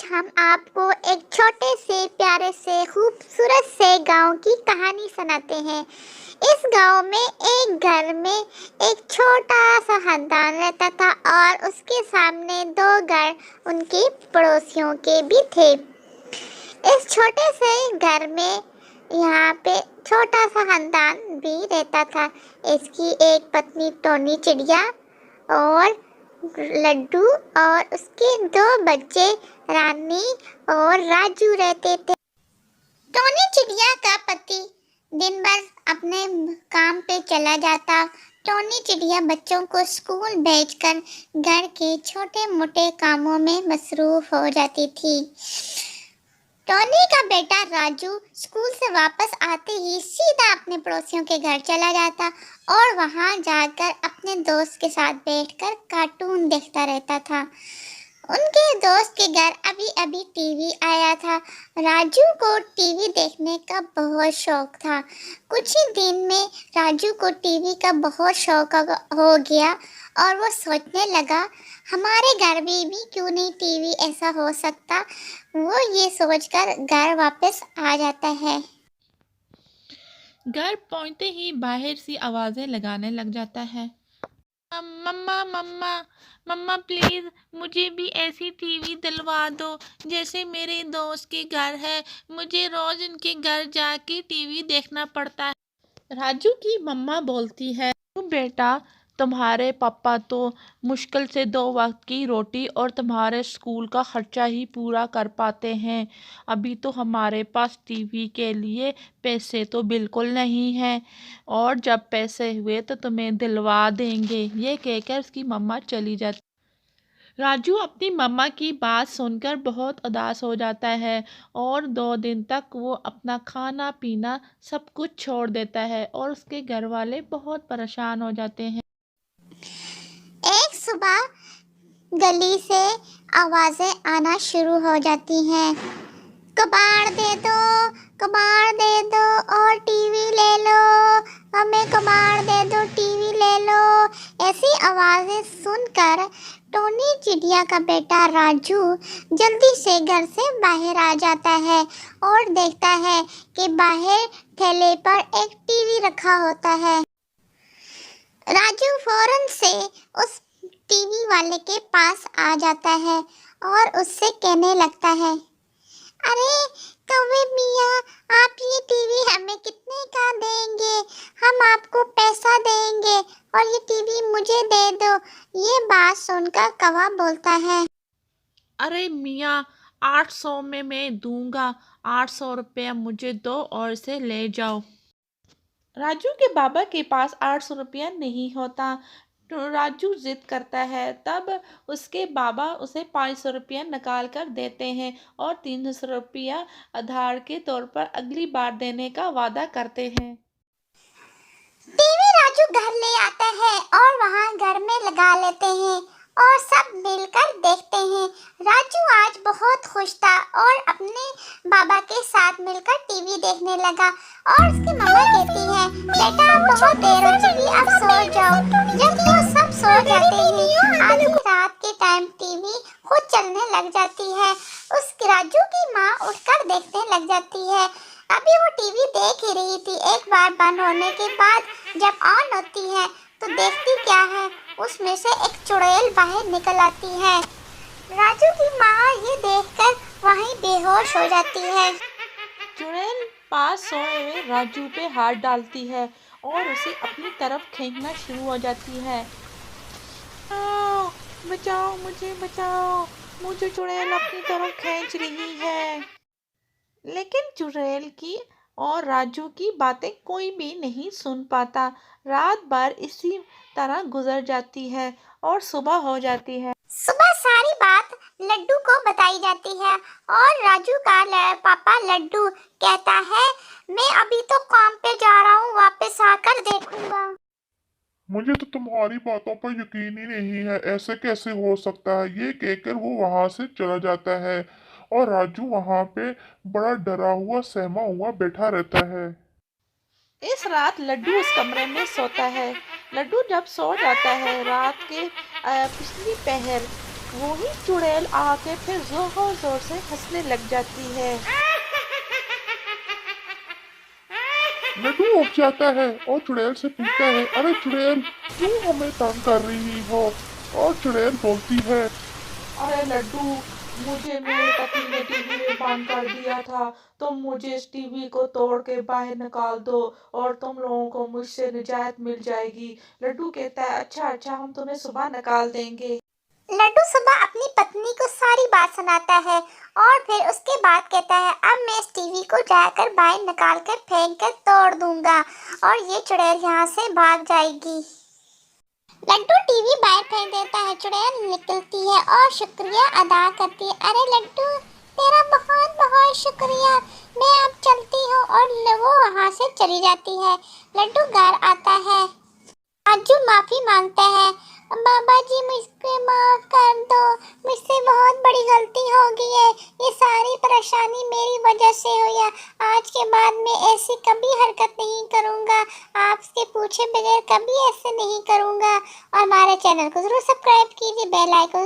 हम आपको एक छोटे से प्यारे से खूबसूरत से गांव की कहानी सुनाते हैं। इस गांव में एक घर में एक छोटा सा खानदान रहता था और उसके सामने दो घर उनके पड़ोसियों के भी थे। इस छोटे से घर में यहाँ पे छोटा सा खानदान भी रहता था। इसकी एक पत्नी टोनी चिड़िया और लड्डू और उसके दो बच्चे रानी और राजू रहते थे। टोनी चिड़िया का पति दिन भर अपने काम पे चला जाता। टोनी चिड़िया बच्चों को स्कूल भेजकर घर के छोटे मोटे कामों में मसरूफ हो जाती थी। टोनी का बेटा राजू स्कूल से वापस आते ही सीधा अपने पड़ोसियों के घर चला जाता और वहां जाकर अपने दोस्त के साथ बैठकर कार्टून देखता रहता था। उनके दोस्त के घर अभी अभी टीवी आया था। राजू को टीवी देखने का बहुत शौक था। कुछ ही दिन में राजू को टीवी का बहुत शौक हो गया और वो सोचने लगा, हमारे घर में भी क्यों नहीं टीवी ऐसा हो सकता। वो ये सोचकर घर वापस आ जाता है। घर पहुंचते ही बाहर सी आवाजें लगाने लग जाता है। मम्मा मम्मा मम्मा प्लीज मुझे भी ऐसी टीवी दिलवा दो जैसे मेरे दोस्त के घर है। मुझे रोज उनके घर जाके टीवी देखना पड़ता है। राजू की मम्मा बोलती है, बेटा तुम्हारे पापा तो मुश्किल से 2 वक्त की रोटी और तुम्हारे स्कूल का खर्चा ही पूरा कर पाते हैं। अभी तो हमारे पास टीवी के लिए पैसे तो बिल्कुल नहीं हैं और जब पैसे हुए तो तुम्हें दिलवा देंगे। ये कहकर उसकी मम्मा चली जाती। राजू अपनी मम्मा की बात सुनकर बहुत उदास हो जाता है और 2 दिन तक वो अपना खाना पीना सब कुछ छोड़ देता है और उसके घर वाले बहुत परेशान हो जाते हैं। एक सुबह गली से आवाजें आना शुरू हो जाती हैं। कबाड़ दे दो, कबाड़ दे दो और टीवी ले लो, हमें कबाड़ दे दो, टीवी ले लो। ऐसी आवाजें सुनकर टोनी चिड़िया का बेटा राजू जल्दी से घर से बाहर आ जाता है और देखता है कि बाहर ठेले पर एक टीवी रखा होता है। राजू फौरन से उस टीवी वाले के पास आ जाता है और उससे कहने लगता है, अरे कौवे मियाँ, आप ये टीवी हमें कितने का देंगे? हम आपको पैसा देंगे और ये टीवी मुझे दे दो। ये बात सुनकर कौवा बोलता है, अरे मियाँ 800 में मैं दूंगा, 800 रुपया मुझे दो और इसे ले जाओ। राजू के बाबा के पास 800 रुपया नहीं होता तो राजू जिद करता है। तब उसके बाबा उसे 500 रुपया निकाल कर देते हैं और 300 रुपया आधार के तौर पर अगली बार देने का वादा करते हैं। टीवी राजू घर ले आता है और वहाँ घर में लगा लेते हैं और सब मिलकर देखते हैं। राजू आज बहुत खुश था और अपने बाबा के साथ मिलकर टीवी देखने लगा और उसकी मम्मा कहती है, बेटा अब बहुत देर हो चुकी, अब सो जाओ। जब वो सब सो जाते हैं, आधी रात के टाइम टीवी खुद चलने लग जाती है। उस राजू की माँ उठकर देखने लग जाती है। अभी वो टीवी देख ही रही थी, एक बार बंद होने के बाद जब ऑन होती है तो देखती क्या है, उसमें से एक चुड़ैल बाहर निकल आती है। राजू की माँ ये देखकर वहीं बेहोश हो जाती है। चुड़ैल पास सोए हुए राजू पे हाथ डालती है और उसे अपनी तरफ खींचना शुरू हो जाती है। बचाओ, बचाओ मुझे, बचाओ, मुझे चुड़ैल अपनी तरफ खींच रही है। लेकिन चुड़ैल की और राजू की बातें कोई भी नहीं सुन पाता। रात भर इसी तरह गुजर जाती है और सुबह हो जाती है। सुबह सारी बात लड्डू को बताई जाती है और राजू का पापा लड्डू कहता है, मैं अभी तो काम पे जा रहा हूँ, वापस आकर देखूंगा। मुझे तो तुम्हारी बातों पर यकीन ही नहीं है, ऐसे कैसे हो सकता है। ये कहकर वो वहां से चला जाता है और राजू वहां पे बड़ा डरा हुआ सहमा हुआ बैठा रहता है। इस रात लड्डू उस कमरे में सोता है। लड्डू जब सो जाता है रात के पिछली पहर वही चुड़ैल आके फिर जोर जोर से हंसने लग जाती है। लड्डू उठ जाता है और चुड़ैल से पूछता है, अरे चुड़ैल क्यों हमें तंग कर रही हो? और चुड़ैल बोलती है, अरे लड्डू, मुझे मेरे पति ने टीवी में बंद कर दिया था, तुम मुझे इस टीवी को तोड़ के बाहर निकाल दो और तुम लोगों को मुझसे निजात मिल जाएगी। लड्डू कहता है अच्छा अच्छा, हम तुम्हें सुबह निकाल देंगे। लड्डू सुबह अपनी पत्नी को सारी बात सुनाता है और फिर उसके बाद कहता है, अब मैं इस टीवी को जाकर बाहर निकाल कर फेंक कर तोड़ दूंगा और ये चुड़ैल यहाँ से भाग जाएगी। लड्डू टीवी बाहर फेंक देता है, चुड़ैल निकलती है और शुक्रिया अदा करती है। अरे लड्डू, तेरा बहुत बहुत शुक्रिया, मैं अब चलती हूँ। और वो वहाँ से चली जाती है। लड्डू घर आता है, राजू माफी मांगता है, बाबा जी मुझको माफ कर दो, मुझसे बहुत बड़ी गलती हो गई है, ये सारी परेशानी मेरी वजह से हुई है, आज के बाद मैं ऐसी कभी हरकत नहीं करूँगा, आपसे पूछे बगैर कभी ऐसे नहीं करूँगा। और हमारे चैनल को जरूर सब्सक्राइब कीजिए, बेल आइकन